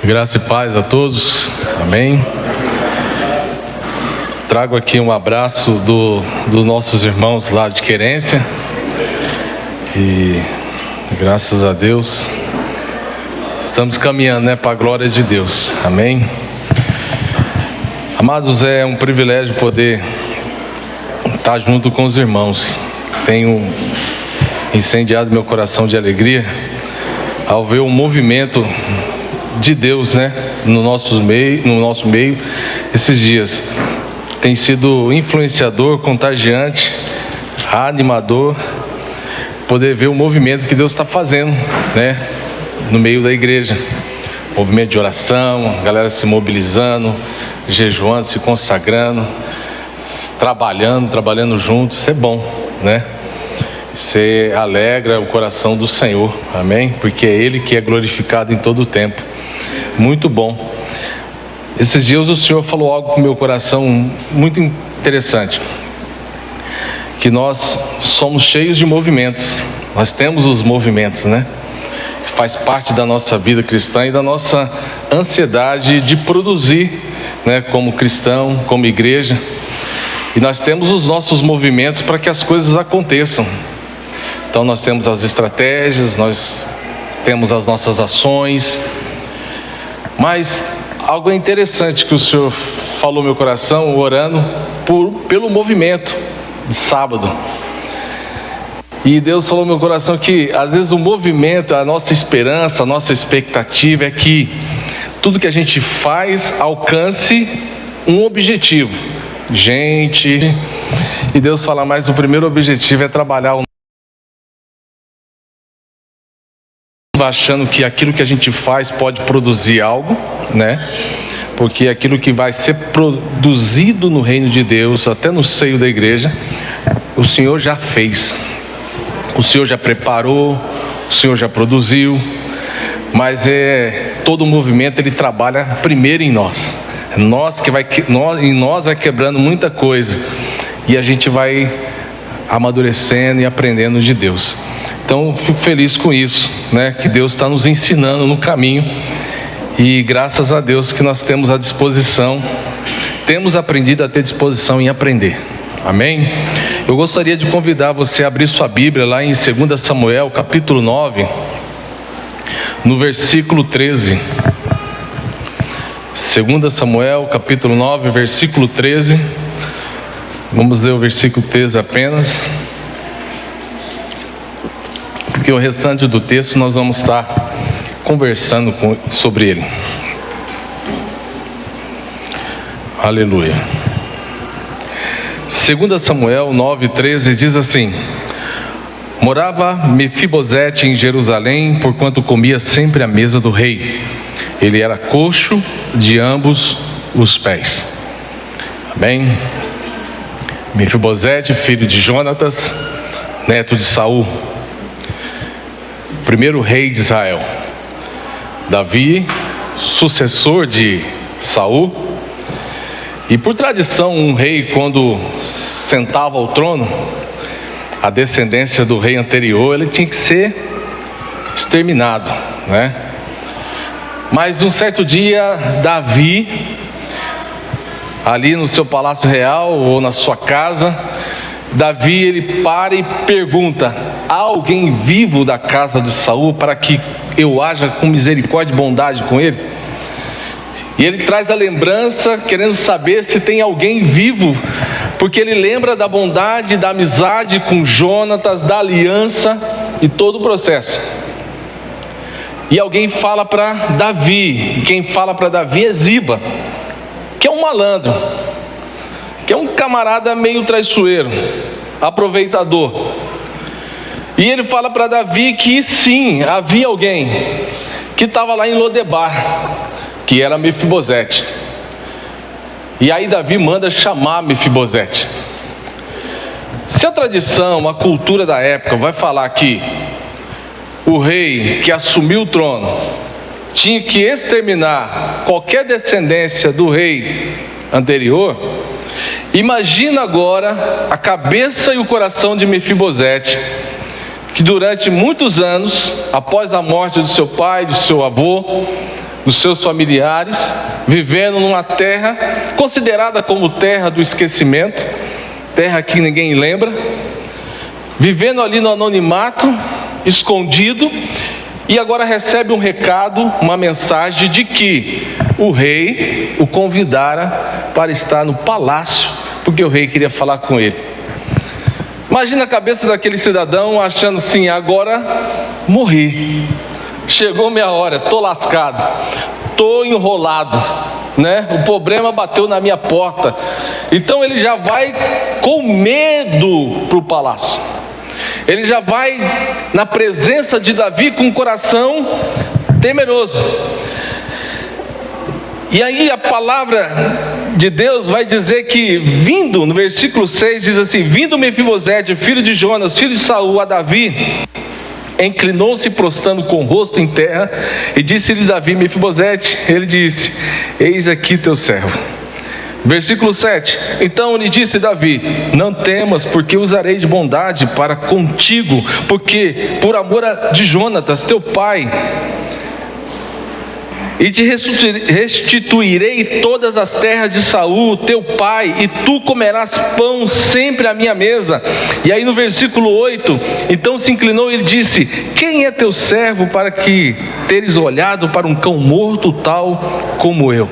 Graça e paz a todos, amém. Trago aqui um abraço dos nossos irmãos lá de Querência e graças a Deus estamos caminhando, para a glória de Deus, amém. Amados, é um privilégio poder estar junto com os irmãos. Tenho incendiado meu coração de alegria ao ver o movimento de Deus, no nosso meio esses dias. Tem sido influenciador, contagiante, animador, poder ver o movimento que Deus está fazendo, no meio da igreja. Movimento de oração, a galera se mobilizando, jejuando, se consagrando, trabalhando junto. Isso é bom, Você alegra o coração do Senhor, amém? Porque é Ele que é glorificado em todo o tempo. Muito bom. Esses dias o Senhor falou algo com o meu coração muito interessante, que nós somos cheios de movimentos. Nós temos os movimentos, faz parte da nossa vida cristã e da nossa ansiedade de produzir, como cristão, como igreja. E nós temos os nossos movimentos para que as coisas aconteçam. Então nós temos as estratégias, nós temos as nossas ações, mas algo interessante que o Senhor falou no meu coração, orando pelo movimento de sábado. E Deus falou no meu coração que às vezes o movimento, a nossa esperança, a nossa expectativa é que tudo que a gente faz alcance um objetivo. E Deus fala, mas o primeiro objetivo é trabalhar o achando que aquilo que a gente faz pode produzir algo, porque aquilo que vai ser produzido no reino de Deus, até no seio da igreja, o Senhor já fez, o Senhor já preparou, o Senhor já produziu, mas todo o movimento ele trabalha primeiro em nós. Em nós vai quebrando muita coisa e a gente vai amadurecendo e aprendendo de Deus. Então fico feliz com isso, que Deus está nos ensinando no caminho e graças a Deus que nós temos a disposição, temos aprendido a ter disposição em aprender, amém? Eu gostaria de convidar você a abrir sua Bíblia lá em 2 Samuel capítulo 9, no versículo 13. 2 Samuel capítulo 9, versículo 13. Vamos ler o versículo 13 apenas, porque o restante do texto nós vamos estar conversando sobre ele. Aleluia. 2 Samuel 9:13 diz assim: morava Mefibosete em Jerusalém, porquanto comia sempre à mesa do rei. Ele era coxo de ambos os pés. Amém? Mefibosete, filho de Jonatas, neto de Saul, primeiro rei de Israel. Davi, sucessor de Saul. E por tradição, um rei, quando sentava ao trono, a descendência do rei anterior, ele tinha que ser exterminado, Mas um certo dia, Davi, ali no seu palácio real ou na sua casa, Davi ele para e pergunta: há alguém vivo da casa de Saul para que eu haja com misericórdia e bondade com ele? E ele traz a lembrança, querendo saber se tem alguém vivo, porque ele lembra da bondade, da amizade com Jonatas, da aliança e todo o processo. E alguém fala para Davi, e quem fala para Davi é Ziba, que é um malandro, que é um camarada meio traiçoeiro, aproveitador. E ele fala para Davi que sim, havia alguém que estava lá em Lodebar, que era Mefibosete. E aí Davi manda chamar Mefibosete. Se a tradição, a cultura da época vai falar que o rei que assumiu o trono tinha que exterminar qualquer descendência do rei anterior, imagina agora a cabeça e o coração de Mefibosete, que durante muitos anos, após a morte do seu pai, do seu avô, dos seus familiares, vivendo numa terra considerada como terra do esquecimento, terra que ninguém lembra, vivendo ali no anonimato, escondido, e agora recebe um recado, uma mensagem de que o rei o convidara para estar no palácio, porque o rei queria falar com ele. Imagina a cabeça daquele cidadão achando assim: agora morri, chegou minha hora, estou lascado, estou enrolado, né? O problema bateu na minha porta. Então ele já vai com medo para o palácio, ele já vai na presença de Davi com o coração temeroso. E aí a palavra de Deus vai dizer que, vindo, no versículo 6 diz assim: vindo Mefibosete, filho de Jonas, filho de Saul, a Davi, inclinou-se prostrando com o rosto em terra, e disse-lhe Davi: Mefibosete. Ele disse: eis aqui teu servo. Versículo 7: então lhe disse Davi: não temas, porque usarei de bondade para contigo, porque por amor de Jonatas teu pai, e te restituirei todas as terras de Saul teu pai, e tu comerás pão sempre à minha mesa. E aí no versículo 8, então se inclinou e disse: quem é teu servo para que teres olhado para um cão morto tal como eu?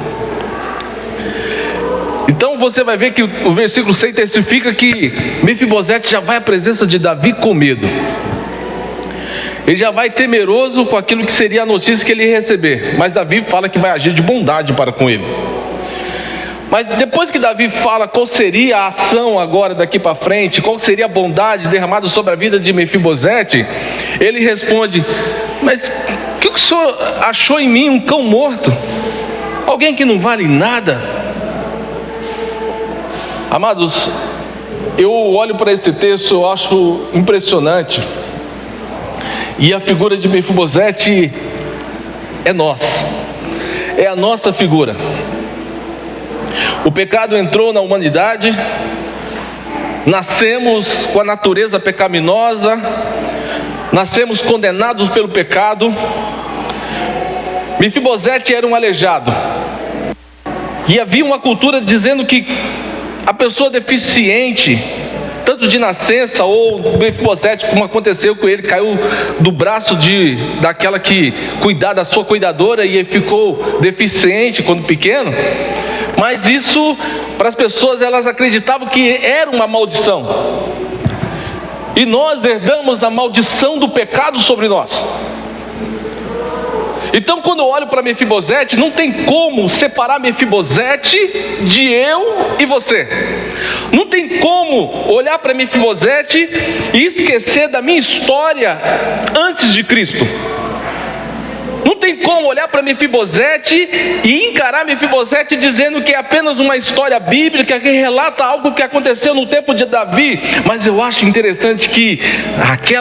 Então você vai ver que o versículo 6 testifica que Mefibosete já vai à presença de Davi com medo. Ele já vai temeroso com aquilo que seria a notícia que ele ia receber. Mas Davi fala que vai agir de bondade para com ele. Mas depois que Davi fala qual seria a ação agora daqui para frente, qual seria a bondade derramada sobre a vida de Mefibosete, ele responde: mas o que o senhor achou em mim, um cão morto? Alguém que não vale nada? Amados, eu olho para esse texto, eu acho impressionante. E a figura de Mefibosete é nossa, é a nossa figura. O pecado entrou na humanidade, nascemos com a natureza pecaminosa, nascemos condenados pelo pecado. Mefibosete era um aleijado, e havia uma cultura dizendo que a pessoa deficiente, tanto de nascença ou Mefibosete, como aconteceu com ele, caiu do braço daquela que cuidava da sua cuidadora e ele ficou deficiente quando pequeno. Mas isso, para as pessoas, elas acreditavam que era uma maldição. E nós herdamos a maldição do pecado sobre nós. Então quando eu olho para Mefibosete, não tem como separar Mefibosete de eu e você. Não tem como olhar para Mefibosete e esquecer da minha história antes de Cristo. Não tem como olhar para Mefibosete e encarar Mefibosete dizendo que é apenas uma história bíblica que relata algo que aconteceu no tempo de Davi. Mas eu acho interessante que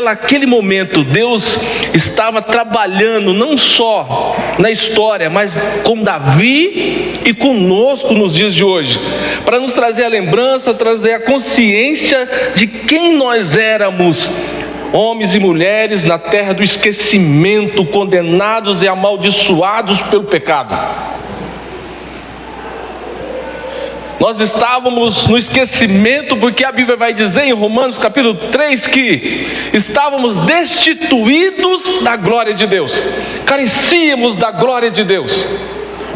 aquele momento Deus estava trabalhando não só na história, mas com Davi e conosco nos dias de hoje, para nos trazer a lembrança, trazer a consciência de quem nós éramos, homens e mulheres na terra do esquecimento, condenados e amaldiçoados pelo pecado. Nós estávamos no esquecimento porque a Bíblia vai dizer em Romanos capítulo 3 que estávamos destituídos da glória de Deus, carecíamos da glória de Deus,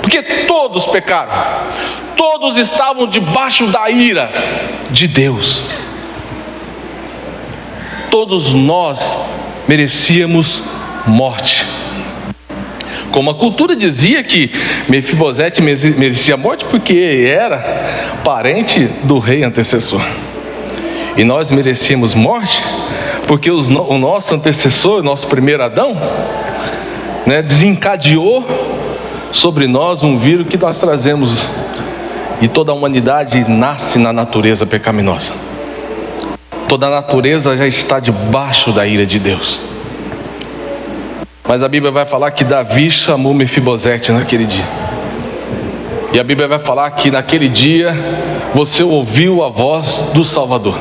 porque todos pecaram, todos estavam debaixo da ira de Deus. Todos nós merecíamos morte. Como a cultura dizia que Mefibosete merecia morte porque era parente do rei antecessor. E nós merecíamos morte porque o nosso antecessor, nosso primeiro Adão, desencadeou sobre nós um vírus que nós trazemos. E toda a humanidade nasce na natureza pecaminosa. Toda a natureza já está debaixo da ira de Deus. Mas a Bíblia vai falar que Davi chamou Mefibosete naquele dia. E a Bíblia vai falar que naquele dia você ouviu a voz do Salvador.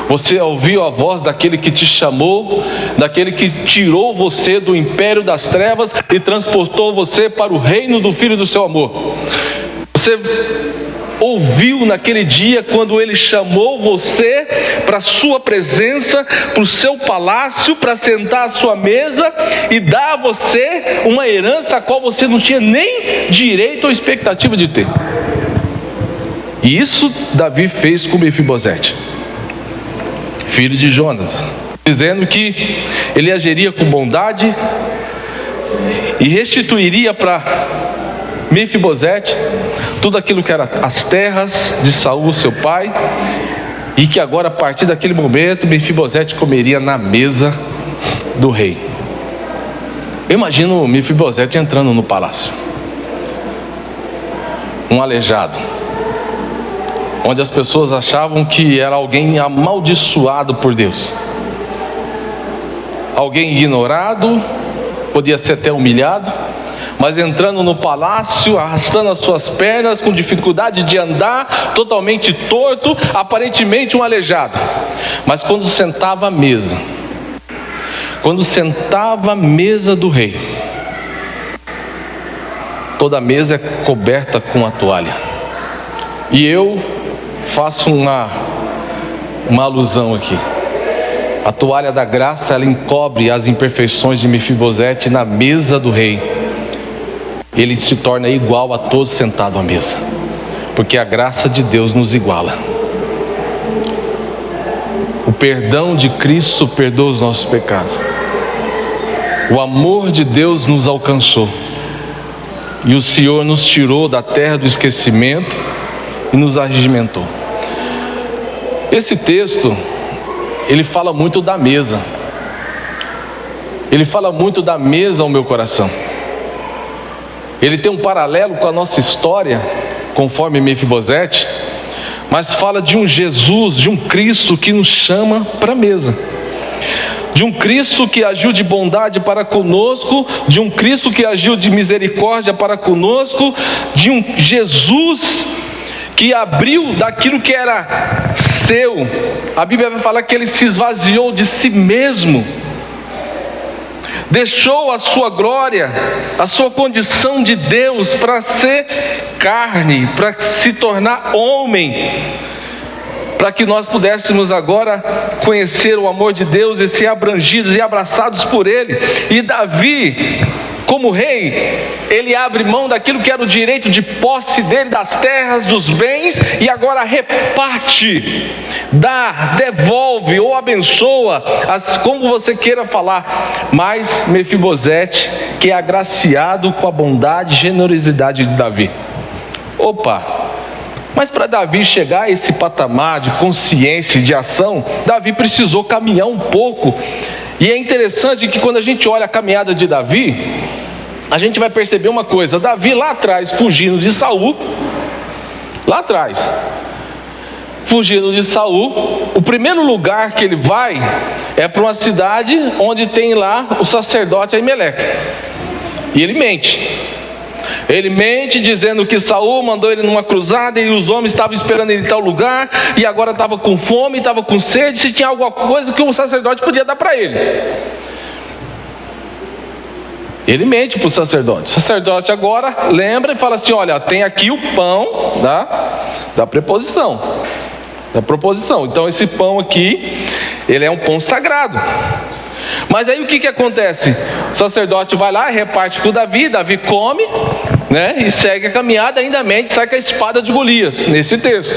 Você ouviu a voz daquele que te chamou, daquele que tirou você do império das trevas e transportou você para o reino do Filho do seu amor. Você ouviu naquele dia quando Ele chamou você para a sua presença, para o seu palácio, para sentar à sua mesa e dar a você uma herança a qual você não tinha nem direito ou expectativa de ter. E isso Davi fez com Mefibosete, filho de Jonas, dizendo que ele agiria com bondade e restituiria para Mefibosete tudo aquilo que era as terras de Saul, seu pai, e que agora, a partir daquele momento, Mefibosete comeria na mesa do rei. Eu imagino Mefibosete entrando no palácio, um aleijado, onde as pessoas achavam que era alguém amaldiçoado por Deus, alguém ignorado, podia ser até humilhado, mas entrando no palácio, arrastando as suas pernas, com dificuldade de andar, totalmente torto, aparentemente um aleijado. Mas quando sentava à mesa, do rei, toda a mesa é coberta com a toalha. E eu faço uma alusão aqui. A toalha da graça, ela encobre as imperfeições de Mefibosete na mesa do rei. Ele se torna igual a todos sentados à mesa, porque a graça de Deus nos iguala. O perdão de Cristo perdoa os nossos pecados. O amor de Deus nos alcançou. E o Senhor nos tirou da terra do esquecimento e nos arregimentou. Esse texto, ele fala muito da mesa. Ele fala muito da mesa ao meu coração. Ele tem um paralelo com a nossa história, conforme Mefibosete, mas fala de um Jesus, de um Cristo que nos chama para a mesa, de um Cristo que agiu de bondade para conosco, de um Cristo que agiu de misericórdia para conosco, de um Jesus que abriu daquilo que era seu. A Bíblia vai falar que Ele se esvaziou de si mesmo, deixou a sua glória, a sua condição de Deus para ser carne, para se tornar homem, para que nós pudéssemos agora conhecer o amor de Deus e ser abrangidos e abraçados por Ele. E Davi, como rei, ele abre mão daquilo que era o direito de posse dele, das terras, dos bens, e agora reparte, dá, devolve ou abençoa, como você queira falar. Mas Mefibosete, que é agraciado com a bondade e generosidade de Davi. Mas para Davi chegar a esse patamar de consciência e de ação, Davi precisou caminhar um pouco. E é interessante que quando a gente olha a caminhada de Davi, a gente vai perceber uma coisa. Davi lá atrás, fugindo de Saul, o primeiro lugar que ele vai é para uma cidade onde tem lá o sacerdote Aimeleque. E ele mente dizendo que Saul mandou ele numa cruzada e os homens estavam esperando ele em tal lugar, e agora estava com fome, estava com sede, se tinha alguma coisa que o sacerdote podia dar para ele. Ele mente para o sacerdote. O sacerdote agora lembra e fala assim: olha, tem aqui o pão da proposição. Então esse pão aqui, ele é um pão sagrado. Mas aí o que acontece? O sacerdote vai lá, reparte com Davi come, e segue a caminhada, ainda mente, sai com a espada de Golias, nesse texto.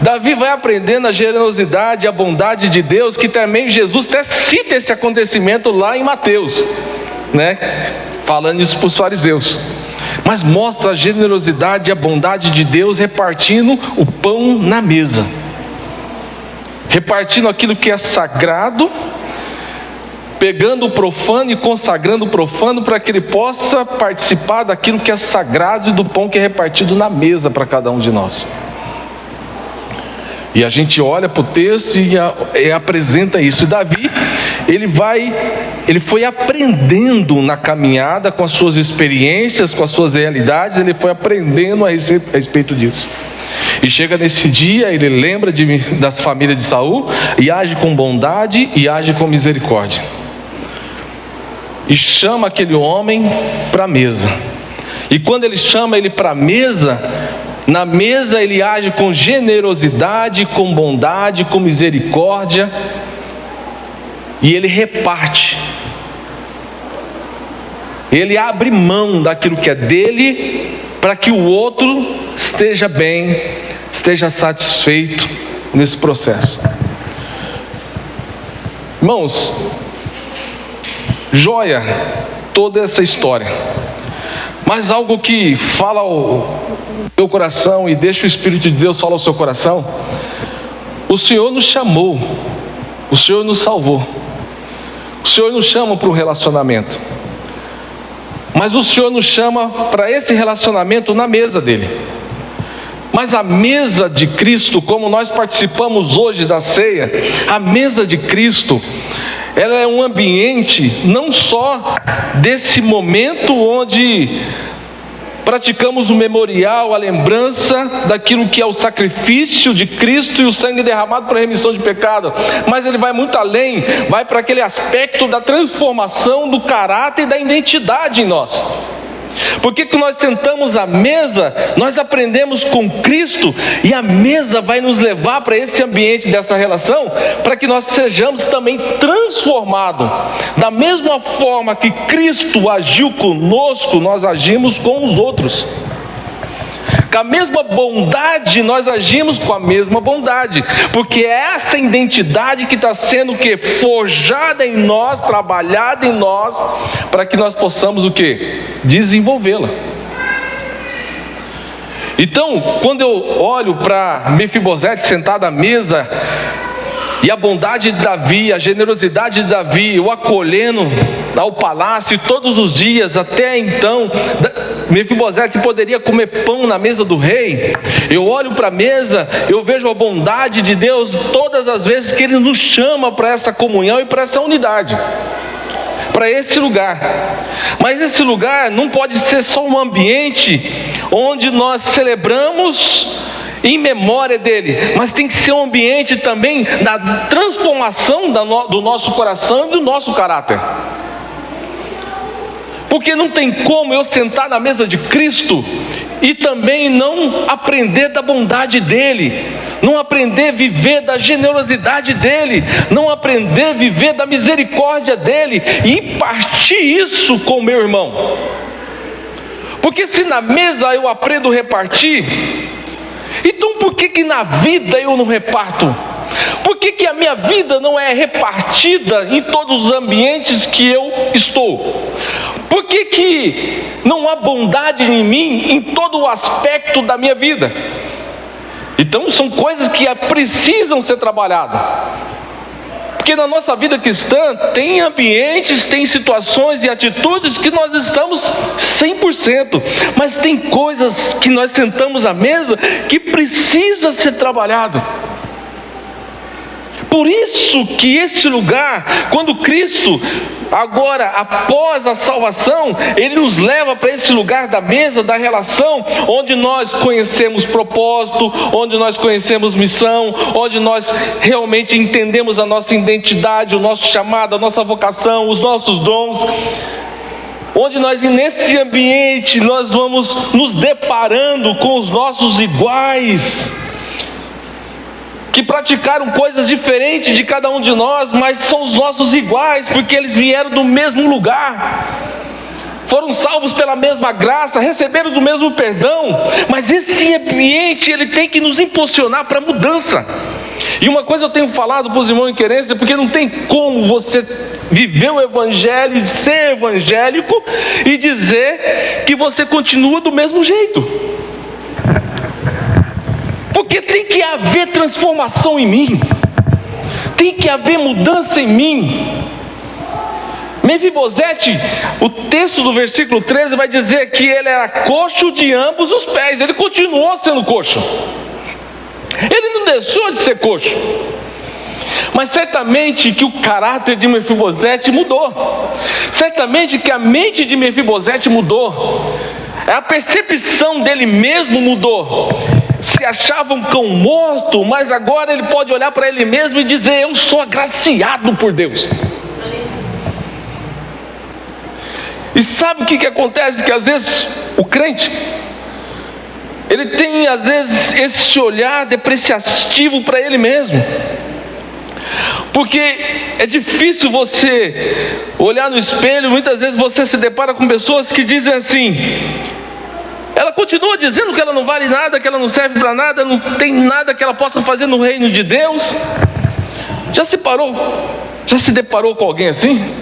Davi vai aprendendo a generosidade e a bondade de Deus, que também Jesus até cita esse acontecimento lá em Mateus, falando isso para os fariseus. Mas mostra a generosidade e a bondade de Deus repartindo o pão na mesa, repartindo aquilo que é sagrado, pegando o profano e consagrando o profano para que ele possa participar daquilo que é sagrado e do pão que é repartido na mesa para cada um de nós. E a gente olha para o texto e apresenta isso. E Davi, ele foi aprendendo na caminhada, com as suas experiências, com as suas realidades, ele foi aprendendo a respeito disso. E chega nesse dia, ele lembra da família de Saul e age com bondade e age com misericórdia. E chama aquele homem para a mesa. E quando ele chama ele para a mesa, na mesa ele age com generosidade, com bondade, com misericórdia. E ele reparte. Ele abre mão daquilo que é dele, para que o outro esteja bem, esteja satisfeito nesse processo. Irmãos, joia toda essa história, mas algo que fala ao teu coração e deixa o Espírito de Deus falar ao seu coração: o Senhor nos chamou, o Senhor nos salvou, o Senhor nos chama para o relacionamento, mas o Senhor nos chama para esse relacionamento na mesa dele. Mas a mesa de Cristo, como nós participamos hoje da ceia, a mesa de Cristo, ela é um ambiente não só desse momento onde praticamos o memorial, a lembrança daquilo que é o sacrifício de Cristo e o sangue derramado para a remissão de pecado, mas ele vai muito além, vai para aquele aspecto da transformação do caráter e da identidade em nós. Porque que nós sentamos à mesa, nós aprendemos com Cristo, e a mesa vai nos levar para esse ambiente dessa relação, para que nós sejamos também transformados. Da mesma forma que Cristo agiu conosco, nós agimos com os outros. Com a mesma bondade, nós agimos com a mesma bondade, porque é essa identidade que está sendo forjada em nós, trabalhada em nós, para que nós possamos desenvolvê-la. Então, quando eu olho para Mefibosete sentado à mesa, e a bondade de Davi, a generosidade de Davi, o acolhendo ao palácio todos os dias, até então, Mefibosete poderia comer pão na mesa do rei. Eu olho para a mesa, eu vejo a bondade de Deus todas as vezes que Ele nos chama para essa comunhão e para essa unidade, para esse lugar. Mas esse lugar não pode ser só um ambiente onde nós celebramos em memória dele, mas tem que ser um ambiente também da transformação do nosso coração e do nosso caráter. Porque não tem como eu sentar na mesa de Cristo e também não aprender da bondade dele, não aprender a viver da generosidade dele, não aprender a viver da misericórdia dele e partir isso com o meu irmão. Porque se na mesa eu aprendo a repartir, então por que na vida eu não reparto? Por que a minha vida não é repartida em todos os ambientes que eu estou? Por que não há bondade em mim em todo o aspecto da minha vida? Então são coisas que precisam ser trabalhadas. Porque na nossa vida cristã tem ambientes, tem situações e atitudes que nós estamos 100%, mas tem coisas que nós sentamos à mesa que precisa ser trabalhado. Por isso que esse lugar, quando Cristo, agora após a salvação, Ele nos leva para esse lugar da mesa, da relação, onde nós conhecemos propósito, onde nós conhecemos missão, onde nós realmente entendemos a nossa identidade, o nosso chamado, a nossa vocação, os nossos dons, onde nós nesse ambiente nós vamos nos deparando com os nossos iguais, que praticaram coisas diferentes de cada um de nós, mas são os nossos iguais, porque eles vieram do mesmo lugar, foram salvos pela mesma graça, receberam do mesmo perdão. Mas esse ambiente, ele tem que nos impulsionar para a mudança. E uma coisa eu tenho falado para os irmãos em querência, porque não tem como você viver o evangelho, ser evangélico e dizer que você continua do mesmo jeito. Porque tem que haver transformação em mim, tem que haver mudança em mim. Mefibosete, o texto do versículo 13 vai dizer que ele era coxo de ambos os pés. Ele continuou sendo coxo, ele não deixou de ser coxo. Mas certamente que o caráter de Mefibosete mudou, certamente que a mente de Mefibosete mudou, a percepção dele mesmo mudou. se achava um cão morto, mas agora ele pode olhar para ele mesmo e dizer: eu sou agraciado por Deus. E sabe o que acontece? Que às vezes o crente, ele tem às vezes esse olhar depreciativo para ele mesmo, porque é difícil você olhar no espelho. Muitas vezes você se depara com pessoas que dizem assim: ela continua dizendo que ela não vale nada, que ela não serve para nada, não tem nada que ela possa fazer no reino de Deus. Já se deparou com alguém assim?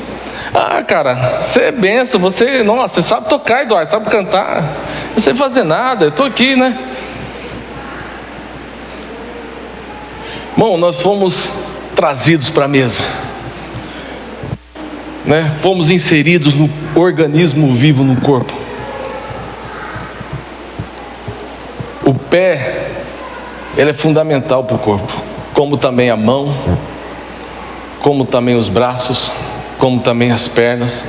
Ah, cara, você é benção, você sabe tocar, Eduardo, sabe cantar, não sei fazer nada, eu estou aqui, né? Bom, nós fomos trazidos para a mesa, né? Fomos inseridos no organismo vivo, no corpo. O pé, ele é fundamental para o corpo, como também a mão, como também os braços, como também as pernas,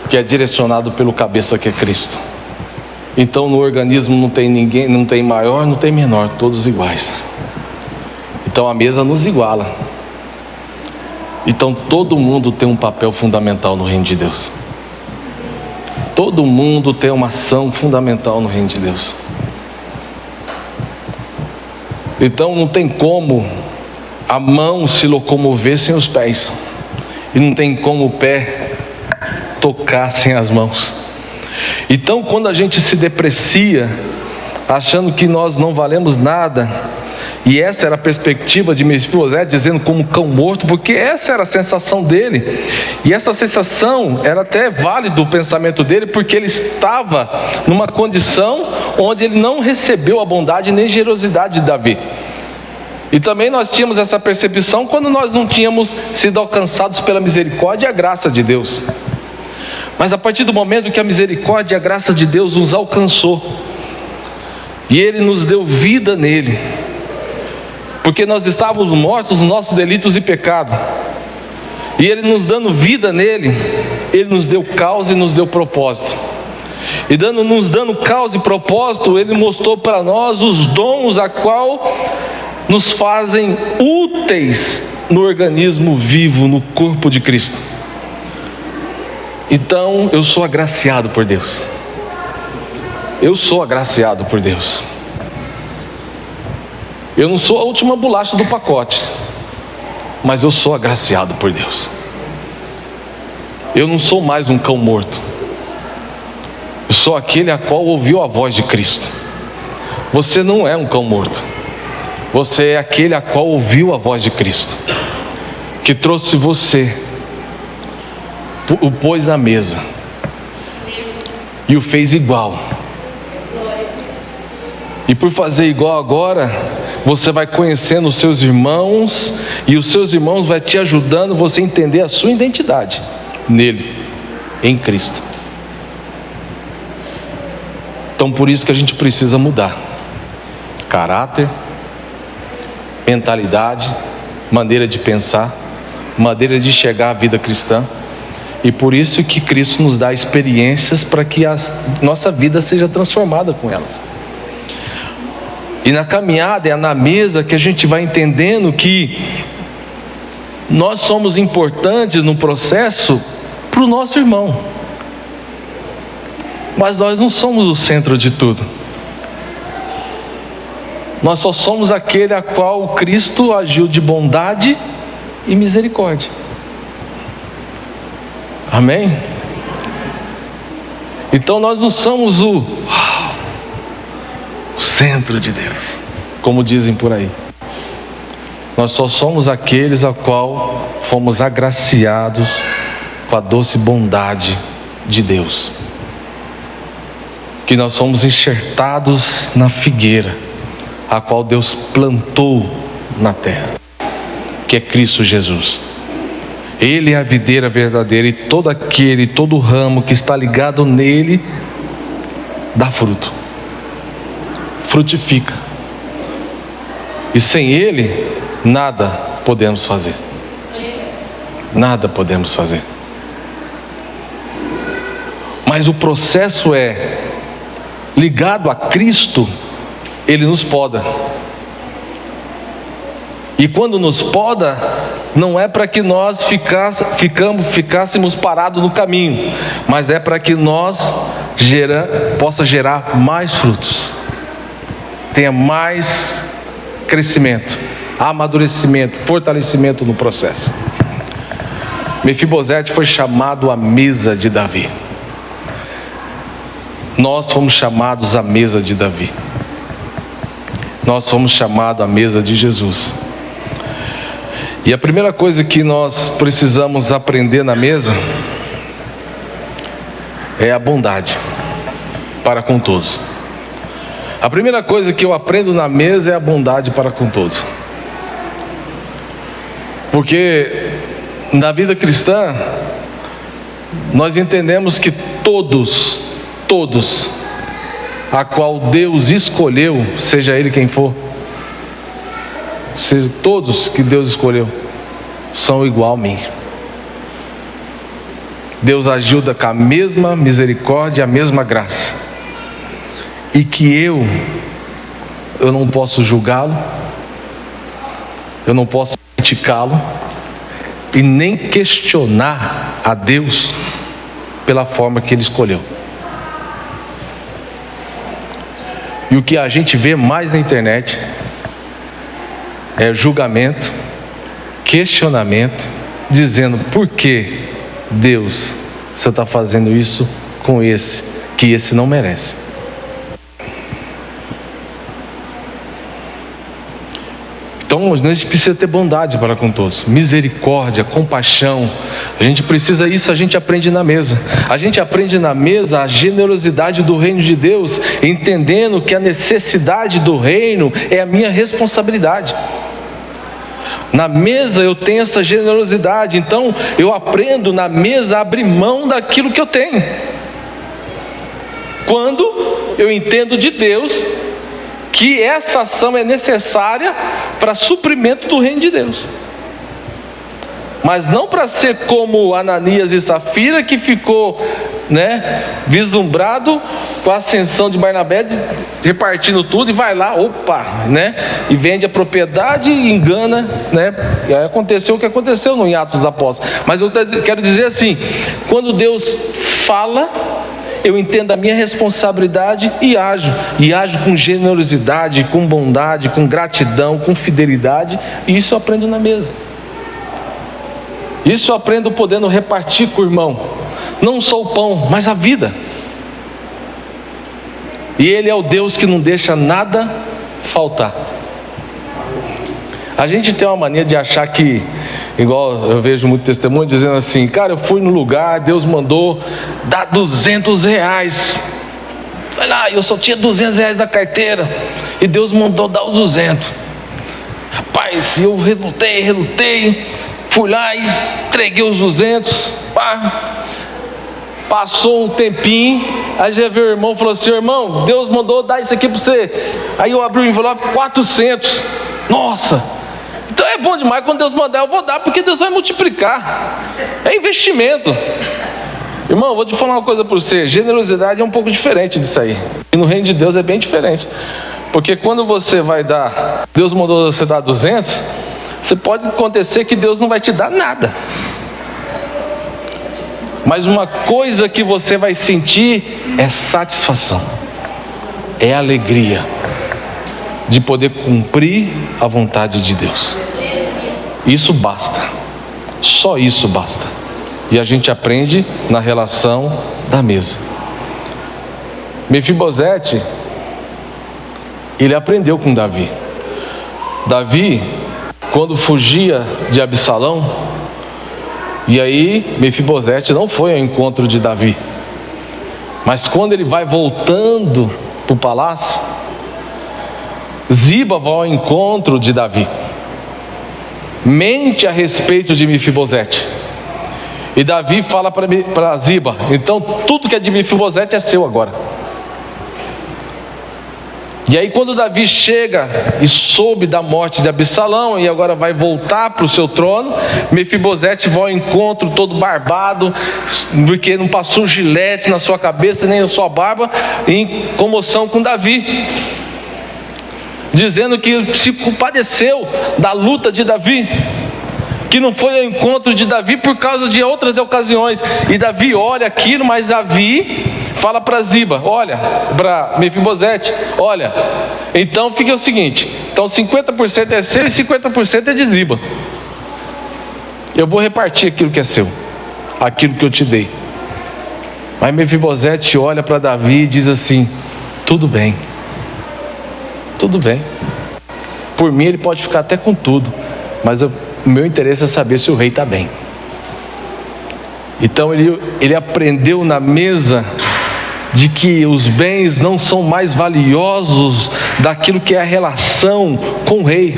que é direcionado pelo cabeça, que é Cristo. Então no organismo não tem ninguém, não tem maior, não tem menor, todos iguais. Então a mesa nos iguala. Então todo mundo tem um papel fundamental no reino de Deus. Todo mundo tem uma ação fundamental no reino de Deus. Então não tem como a mão se locomover sem os pés, e não tem como o pé tocar sem as mãos. Então quando a gente se deprecia, achando que nós não valemos nada, e essa era a perspectiva de Mefibosete, dizendo como cão morto, porque essa era a sensação dele, e essa sensação era até válida o pensamento dele, porque ele estava numa condição onde ele não recebeu a bondade nem generosidade de Davi. E também nós tínhamos essa percepção quando nós não tínhamos sido alcançados pela misericórdia e a graça de Deus. Mas a partir do momento que a misericórdia e a graça de Deus nos alcançou, e Ele nos deu vida nele, porque nós estávamos mortos nos nossos delitos e pecados, e Ele nos dando vida nele, Ele nos deu causa e nos deu propósito. E nos dando causa e propósito, Ele mostrou para nós os dons a qual nos fazem úteis no organismo vivo, no corpo de Cristo. Então eu sou agraciado por Deus. Eu sou agraciado por Deus. Eu não sou a última bolacha do pacote, mas eu sou agraciado por Deus. Eu não sou mais um cão morto. Eu sou aquele a qual ouviu a voz de Cristo. Você não é um cão morto. Você é aquele a qual ouviu a voz de Cristo, que trouxe você, o pôs na mesa e o fez igual. E por fazer igual agora, você vai conhecendo os seus irmãos, e os seus irmãos vai te ajudando você a entender a sua identidade nele, em Cristo. Então por isso que a gente precisa mudar caráter, mentalidade, maneira de pensar, maneira de enxergar a vida cristã. E por isso que Cristo nos dá experiências para que a nossa vida seja transformada com elas. E na caminhada, é na mesa que a gente vai entendendo que nós somos importantes no processo para o nosso irmão, mas nós não somos o centro de tudo. Nós só somos aquele a qual Cristo agiu de bondade e misericórdia. Amém? Então nós não somos o centro de Deus, como dizem por aí. Nós só somos aqueles a qual fomos agraciados com a doce bondade de Deus, que nós somos enxertados na figueira a qual Deus plantou na terra, que é Cristo Jesus. Ele é a videira verdadeira, e todo ramo que está ligado nele dá fruto, frutifica, e sem ele nada podemos fazer. Nada podemos fazer. Mas o processo é ligado a Cristo, Ele nos poda. E quando nos poda, não é para que nós ficássemos parados no caminho, mas é para que nós possa gerar mais frutos, tenha mais crescimento, amadurecimento, fortalecimento no processo. Mefibosete foi chamado à mesa de Davi. Nós fomos chamados à mesa de Davi. Nós fomos chamados à mesa de Jesus. E a primeira coisa que nós precisamos aprender na mesa é a bondade para com todos. A primeira coisa que eu aprendo na mesa é a bondade para com todos. Porque na vida cristã, nós entendemos que todos, a qual Deus escolheu, seja Ele quem for, todos que Deus escolheu, são igual a mim. Deus agiu com a mesma misericórdia, a mesma graça. E que eu não posso julgá-lo, eu não posso criticá-lo, e nem questionar a Deus pela forma que Ele escolheu. E o que a gente vê mais na internet é julgamento, questionamento, dizendo: por que Deus, você está fazendo isso com esse, que esse não merece? Então a gente precisa ter bondade para com todos, misericórdia, compaixão. A gente precisa isso, a gente aprende na mesa. A gente aprende na mesa a generosidade do reino de Deus, entendendo que a necessidade do reino é a minha responsabilidade. Na mesa eu tenho essa generosidade, então eu aprendo na mesa a abrir mão daquilo que eu tenho. Quando eu entendo de Deus que essa ação é necessária para suprimento do reino de Deus, mas não para ser como Ananias e Safira, que ficou, vislumbrado com a ascensão de Barnabé, repartindo tudo, e vai lá, e vende a propriedade e engana, e aí aconteceu o que aconteceu no Atos dos Apóstolos. Mas eu quero dizer assim, quando Deus fala, eu entendo a minha responsabilidade e ajo com generosidade, com bondade, com gratidão, com fidelidade, e isso eu aprendo na mesa. Isso eu aprendo podendo repartir com o irmão, não só o pão, mas a vida. E Ele é o Deus que não deixa nada faltar. A gente tem uma mania de achar que, igual eu vejo muito testemunho dizendo assim: cara, eu fui no lugar, Deus mandou dar R$200. Vai lá, eu só tinha R$200 na carteira, e Deus mandou dar os 200. Rapaz, eu relutei, fui lá e entreguei os 200. Passou um tempinho, aí já veio o irmão e falou assim: irmão, Deus mandou dar isso aqui para você. Aí eu abri o envelope, 400. Nossa! Então é bom demais, quando Deus mandar eu vou dar, porque Deus vai multiplicar. É investimento. Irmão, vou te falar uma coisa para você: generosidade é um pouco diferente disso aí. E no reino de Deus é bem diferente. Porque quando você vai dar, Deus mandou você dar 200, você pode acontecer que Deus não vai te dar nada. Mas uma coisa que você vai sentir é satisfação, é alegria de poder cumprir a vontade de Deus. Isso basta, só isso basta. E a gente aprende na relação da mesa. Mefibosete, ele aprendeu com Davi. Davi, quando fugia de Absalão, e aí Mefibosete não foi ao encontro de Davi, mas quando ele vai voltando para o palácio, Ziba vai ao encontro de Davi, mente a respeito de Mefibosete, e Davi fala para Ziba: então tudo que é de Mefibosete é seu agora. E aí quando Davi chega e soube da morte de Absalão, e agora vai voltar para o seu trono, Mefibosete vai ao encontro todo barbado, porque não passou um gilete na sua cabeça nem na sua barba, em comoção com Davi. dizendo que se compadeceu da luta de Davi, que não foi ao encontro de Davi por causa de outras ocasiões. E Davi olha aquilo, mas Davi fala para Ziba, olha, para Mefibosete, olha, então fica o seguinte, então 50% é seu e 50% é de Ziba. Eu vou repartir aquilo que é seu, aquilo que eu te dei. Mas Mefibosete olha para Davi e diz assim, tudo bem, por mim ele pode ficar até com tudo, mas o meu interesse é saber se o rei está bem. Então ele aprendeu na mesa de que os bens não são mais valiosos daquilo que é a relação com o rei.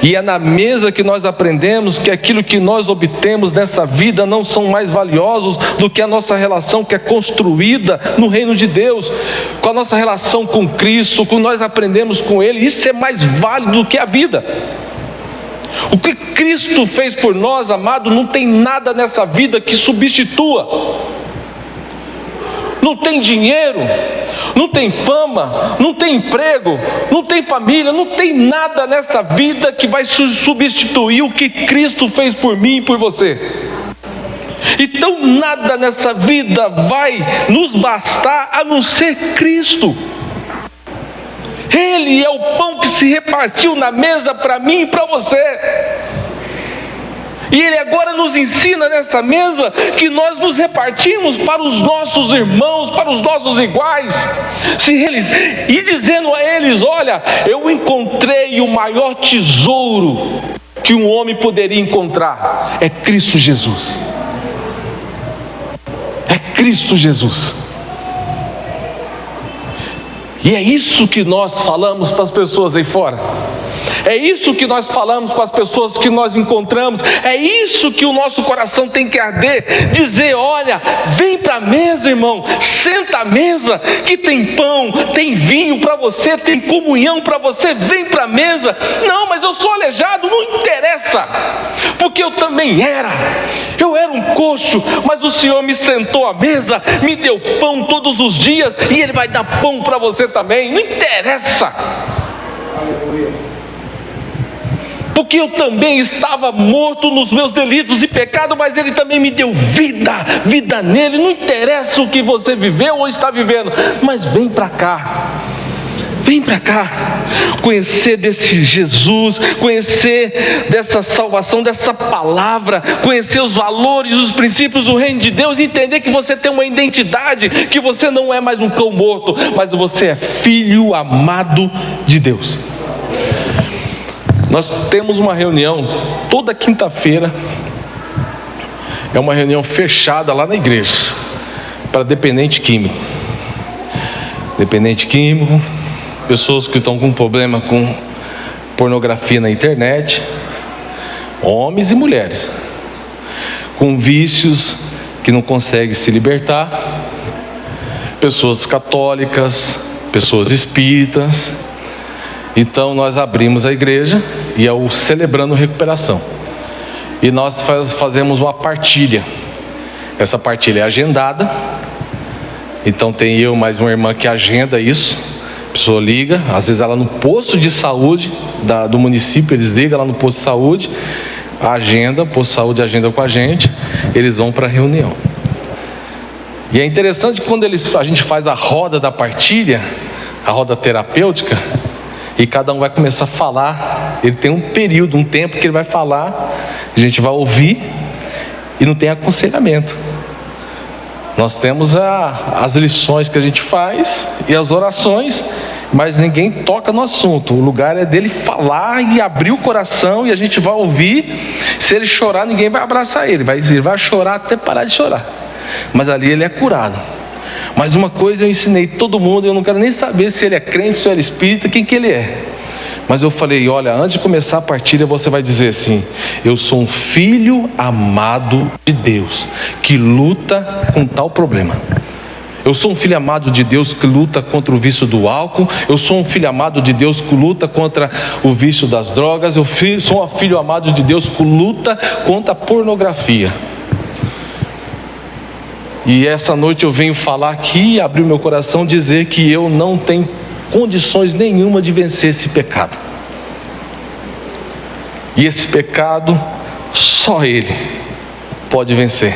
E é na mesa que nós aprendemos que aquilo que nós obtemos nessa vida não são mais valiosos do que a nossa relação que é construída no reino de Deus, com a nossa relação com Cristo, com nós aprendemos com Ele. Isso é mais válido do que a vida. O que Cristo fez por nós, amado, não tem nada nessa vida que substitua. Não tem dinheiro, não tem fama, não tem emprego, não tem família, não tem nada nessa vida que vai substituir o que Cristo fez por mim e por você. Então nada nessa vida vai nos bastar a não ser Cristo. Ele é o pão que se repartiu na mesa para mim e para você. E Ele agora nos ensina nessa mesa que nós nos repartimos para os nossos irmãos, para os nossos iguais. E dizendo a eles, olha, eu encontrei o maior tesouro que um homem poderia encontrar, é Cristo Jesus. É Cristo Jesus. E é isso que nós falamos para as pessoas aí fora. É isso que nós falamos para as pessoas que nós encontramos. É isso que o nosso coração tem que arder. Dizer, olha, vem para a mesa, irmão. Senta à mesa, que tem pão, tem vinho para você, tem comunhão para você. Vem para a mesa. Não, mas eu sou aleijado, não interessa. Porque eu também era. Eu era um coxo, mas o Senhor me sentou à mesa, me deu pão todos os dias, e Ele vai dar pão para você também. Não interessa. Aleluia. Porque eu também estava morto nos meus delitos e pecados, mas Ele também me deu vida nele. Não interessa o que você viveu ou está vivendo, mas vem para cá. Vem para cá, conhecer desse Jesus, conhecer dessa salvação, dessa palavra, conhecer os valores, os princípios do reino de Deus, entender que você tem uma identidade, que você não é mais um cão morto, mas você é filho amado de Deus. Nós temos uma reunião toda quinta-feira, é uma reunião fechada lá na igreja, para dependente químico. Dependente químico, pessoas que estão com problema com pornografia na internet, homens e mulheres, com vícios que não conseguem se libertar, pessoas católicas, pessoas espíritas. Então nós abrimos a igreja e é o Celebrando Recuperação. E nós fazemos uma partilha. Essa partilha é agendada. Então tem eu mais uma irmã que agenda isso. A pessoa liga, às vezes ela no posto de saúde do município, eles ligam lá no posto de saúde, agenda, o posto de saúde agenda com a gente, eles vão para a reunião. E é interessante que quando a gente faz a roda da partilha, a roda terapêutica, e cada um vai começar a falar, ele tem um período, um tempo que ele vai falar, a gente vai ouvir, e não tem aconselhamento. Nós temos as lições que a gente faz e as orações, mas ninguém toca no assunto. O lugar é dele falar e abrir o coração, e a gente vai ouvir. Se ele chorar, ninguém vai abraçar ele, ele vai chorar até parar de chorar, mas ali ele é curado. Mas uma coisa eu ensinei todo mundo, eu não quero nem saber se ele é crente, se ele é espírita, quem que ele é. Mas eu falei, olha, antes de começar a partilha, você vai dizer assim: eu sou um filho amado de Deus, que luta com tal problema. Eu sou um filho amado de Deus que luta contra o vício do álcool. Eu sou um filho amado de Deus que luta contra o vício das drogas. Eu sou um filho amado de Deus que luta contra a pornografia. E essa noite eu venho falar aqui, abrir o meu coração, dizer que eu não tenho condições nenhuma de vencer esse pecado. E esse pecado, só Ele pode vencer.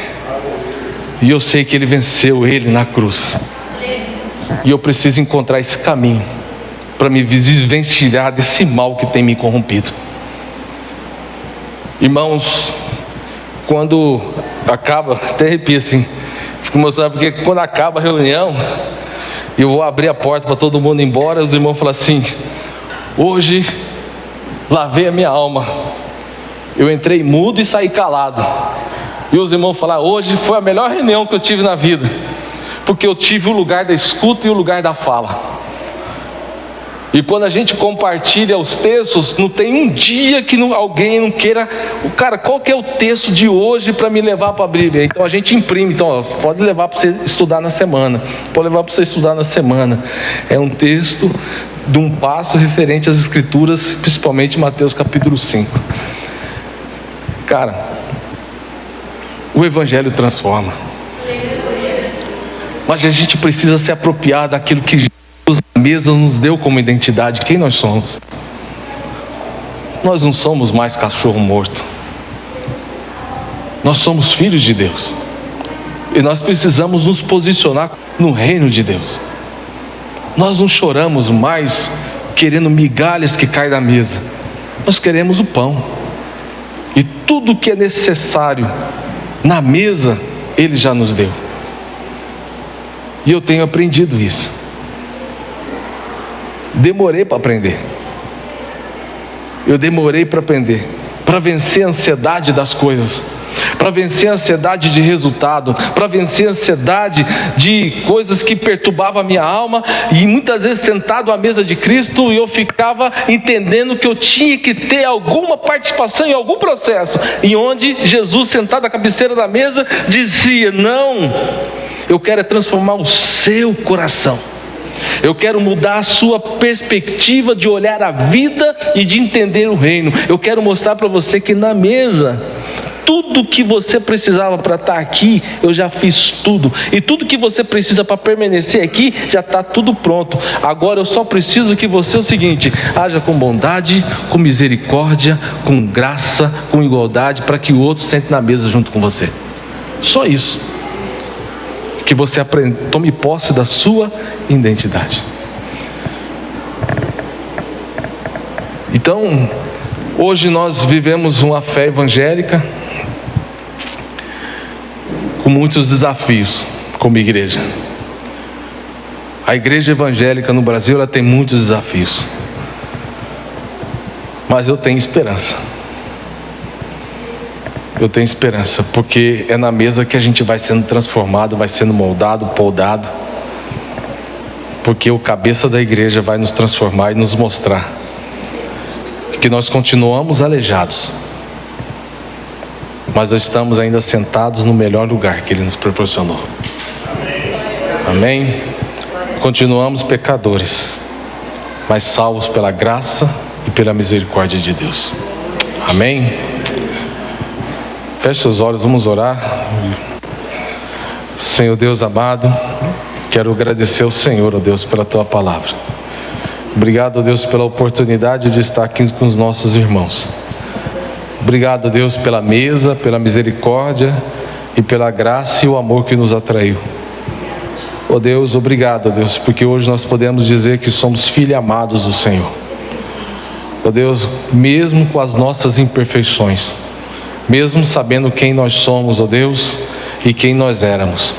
E eu sei que Ele venceu Ele na cruz. E eu preciso encontrar esse caminho para me desvencilhar desse mal que tem me corrompido. Irmãos, quando acaba, até arrepio assim, fico emocionado, porque quando acaba a reunião, eu vou abrir a porta para todo mundo ir embora, os irmãos falam assim: hoje lavei a minha alma, eu entrei mudo e saí calado. E os irmãos falaram: hoje foi a melhor reunião que eu tive na vida, porque eu tive o lugar da escuta e o lugar da fala. E quando a gente compartilha os textos, não tem um dia que alguém não queira, cara, qual que é o texto de hoje para me levar para a Bíblia? Então a gente imprime, então ó, pode levar para você estudar na semana, pode levar para você estudar na semana. É um texto de um passo referente às Escrituras, principalmente Mateus capítulo 5. Cara, o Evangelho transforma, mas a gente precisa se apropriar daquilo que Jesus na mesa nos deu como identidade, quem nós somos. Nós não somos mais cachorro morto, nós somos filhos de Deus, e nós precisamos nos posicionar no reino de Deus. Nós não choramos mais querendo migalhas que caem da mesa, nós queremos o pão, e tudo que é necessário na mesa Ele já nos deu. E eu tenho aprendido isso. Demorei para aprender. Eu demorei para aprender, para vencer a ansiedade das coisas, para vencer a ansiedade de resultado, para vencer a ansiedade de coisas que perturbavam a minha alma. E muitas vezes sentado à mesa de Cristo, eu ficava entendendo que eu tinha que ter alguma participação em algum processo, em onde Jesus, sentado à cabeceira da mesa, dizia: não, eu quero transformar o seu coração, eu quero mudar a sua perspectiva de olhar a vida e de entender o reino. Eu quero mostrar para você que na mesa, tudo que você precisava para estar aqui, eu já fiz tudo. E tudo que você precisa para permanecer aqui, já está tudo pronto. Agora eu só preciso que você, o seguinte, haja com bondade, com misericórdia, com graça, com igualdade, para que o outro sente na mesa junto com você. Só isso. Que você tome posse da sua identidade. Então, hoje nós vivemos uma fé evangélica com muitos desafios como igreja. A igreja evangélica no Brasil, ela tem muitos desafios, mas eu tenho esperança. Eu tenho esperança, porque é na mesa que a gente vai sendo transformado, vai sendo moldado, poldado, porque o cabeça da igreja vai nos transformar e nos mostrar que nós continuamos aleijados, mas nós estamos ainda sentados no melhor lugar que Ele nos proporcionou. Amém? Continuamos pecadores, mas salvos pela graça e pela misericórdia de Deus. Amém? Feche seus olhos, vamos orar. Senhor Deus amado, quero agradecer ao Senhor, ó Deus, pela Tua palavra. Obrigado, ó Deus, pela oportunidade de estar aqui com os nossos irmãos. Obrigado, ó Deus, pela mesa, pela misericórdia e pela graça e o amor que nos atraiu. Ó Deus, obrigado, ó Deus, porque hoje nós podemos dizer que somos filhos amados do Senhor. Ó Deus, mesmo com as nossas imperfeições, mesmo sabendo quem nós somos, ó Deus, e quem nós éramos,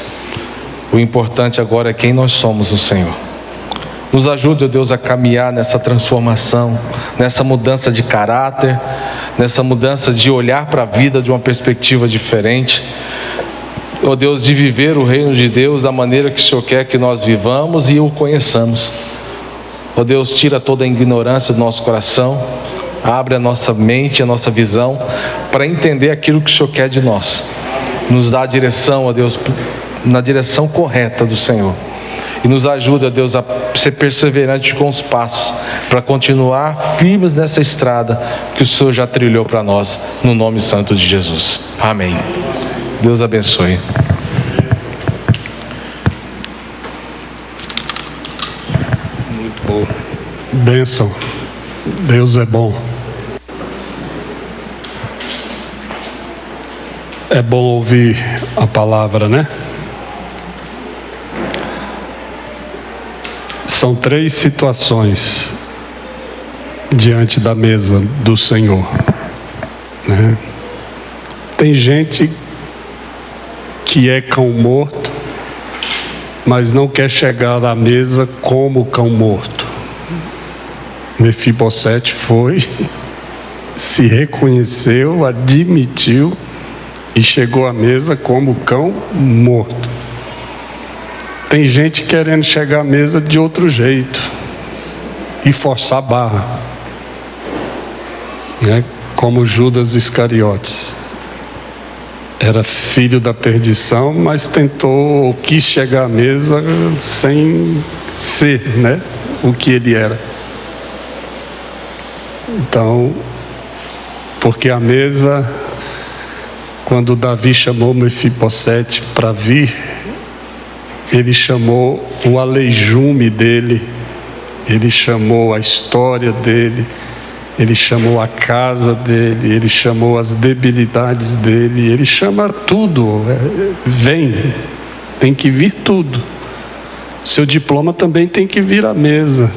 o importante agora é quem nós somos no Senhor. Nos ajude, ó Deus, a caminhar nessa transformação, nessa mudança de caráter, nessa mudança de olhar para a vida de uma perspectiva diferente, ó Deus, de viver o reino de Deus da maneira que o Senhor quer que nós vivamos e o conheçamos. Ó Deus, tira toda a ignorância do nosso coração, abre a nossa mente, a nossa visão, para entender aquilo que o Senhor quer de nós. Nos dá a direção, ó Deus, na direção correta do Senhor. E nos ajuda, ó Deus, a ser perseverante com os passos, para continuar firmes nessa estrada que o Senhor já trilhou para nós, no nome santo de Jesus. Amém. Deus abençoe. Muito bom. Bênção. Deus é bom. É bom ouvir a palavra, né? São 3 situações diante da mesa do Senhor, né? Tem gente que é cão morto, mas não quer chegar à mesa como cão morto. Mefibosete foi, se reconheceu, admitiu e chegou à mesa como cão morto. Tem gente querendo chegar à mesa de outro jeito e forçar a barra, né? Como Judas Iscariotes. Era filho da perdição, mas quis chegar à mesa sem ser, né, o que ele era. Então, porque a mesa, quando Davi chamou Mefibosete para vir, ele chamou o aleijume dele, ele chamou a história dele, ele chamou a casa dele, ele chamou as debilidades dele, ele chama tudo. Vem, tem que vir tudo. Seu diploma também tem que vir à mesa.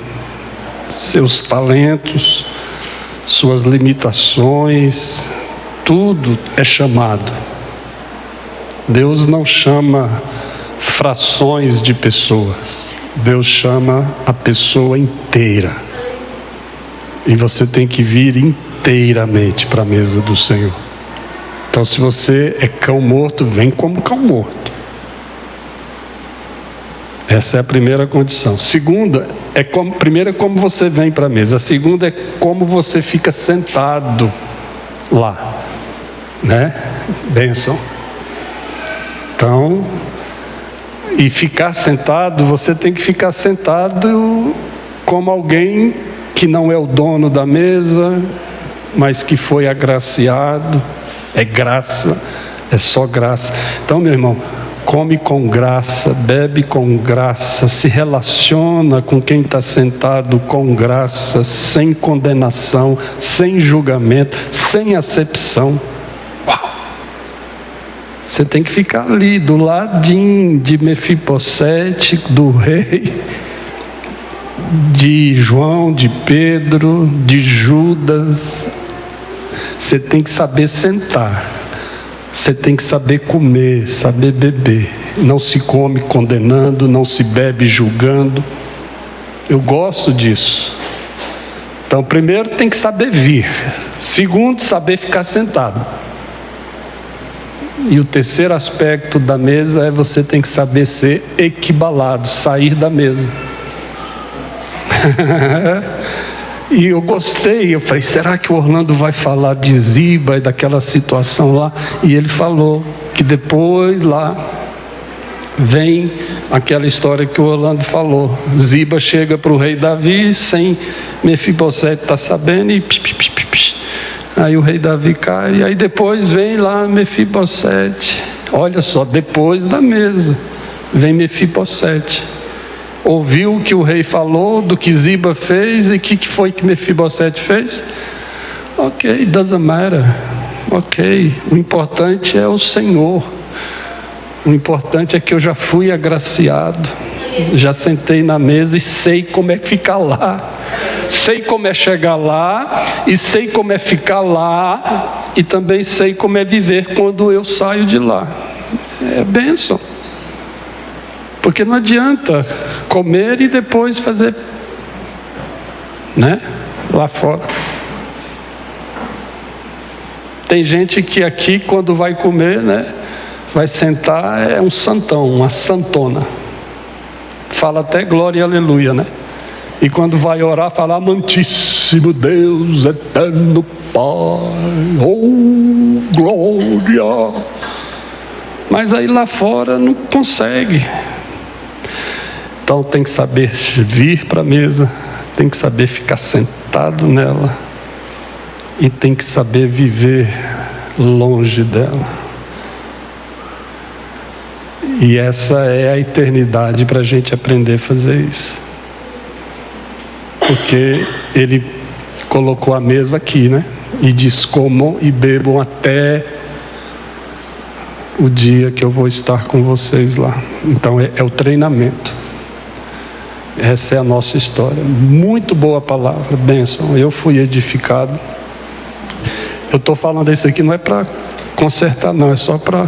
Seus talentos, suas limitações, tudo é chamado. Deus não chama frações de pessoas. Deus chama a pessoa inteira. E você tem que vir inteiramente para a mesa do Senhor. Então, se você é cão morto, vem como cão morto. Essa é a primeira condição. Segunda, primeira é como você vem para a mesa. A segunda é como você fica sentado lá, né? Bênção. Então, e ficar sentado, você tem que ficar sentado como alguém que não é o dono da mesa, mas que foi agraciado. É graça, é só graça. Então, meu irmão, come com graça, bebe com graça, se relaciona com quem está sentado com graça, sem condenação, sem julgamento, sem acepção. Uau! Você tem que ficar ali, do ladinho de Mefibosete, do rei, de João, de Pedro, de Judas. Você tem que saber sentar, você tem que saber comer, saber beber. Não se come condenando, não se bebe julgando. Eu gosto disso. Então, primeiro tem que saber vir. Segundo, saber ficar sentado. E o terceiro aspecto da mesa é você tem que saber ser equibalado, sair da mesa. E eu gostei, eu falei, será que o Orlando vai falar de Ziba e daquela situação lá? E ele falou que depois lá vem aquela história que o Orlando falou. Ziba chega para o rei Davi sem Mefibosete estar sabendo e aí o rei Davi cai, e aí depois vem lá Mefibosete. Olha só, depois da mesa vem Mefibosete. Ouviu o que o rei falou, do que Ziba fez, e o que foi que Mefibosete fez? Ok, doesn't matter. Ok, o importante é o Senhor. O importante é que eu já fui agraciado, já sentei na mesa e sei como é ficar lá. Sei como é chegar lá, e sei como é ficar lá, e também sei como é viver quando eu saio de lá. É bênção. Porque não adianta comer e depois fazer, né? Lá fora. Tem gente que aqui, quando vai comer, né? Vai sentar, é um santão, uma santona. Fala até glória e aleluia, né? E quando vai orar, fala amantíssimo Deus, eterno Pai, oh glória. Mas aí lá fora não consegue. Então tem que saber vir para a mesa, tem que saber ficar sentado nela, e tem que saber viver longe dela. E essa é a eternidade para a gente aprender a fazer isso. porque ele colocou a mesa aqui, né? E diz: comam e bebam até o dia que eu vou estar com vocês lá. Então é o treinamento. Essa é a nossa história. Muito boa palavra, bênção. Eu fui edificado. Eu estou falando isso aqui não é para consertar, não, é só para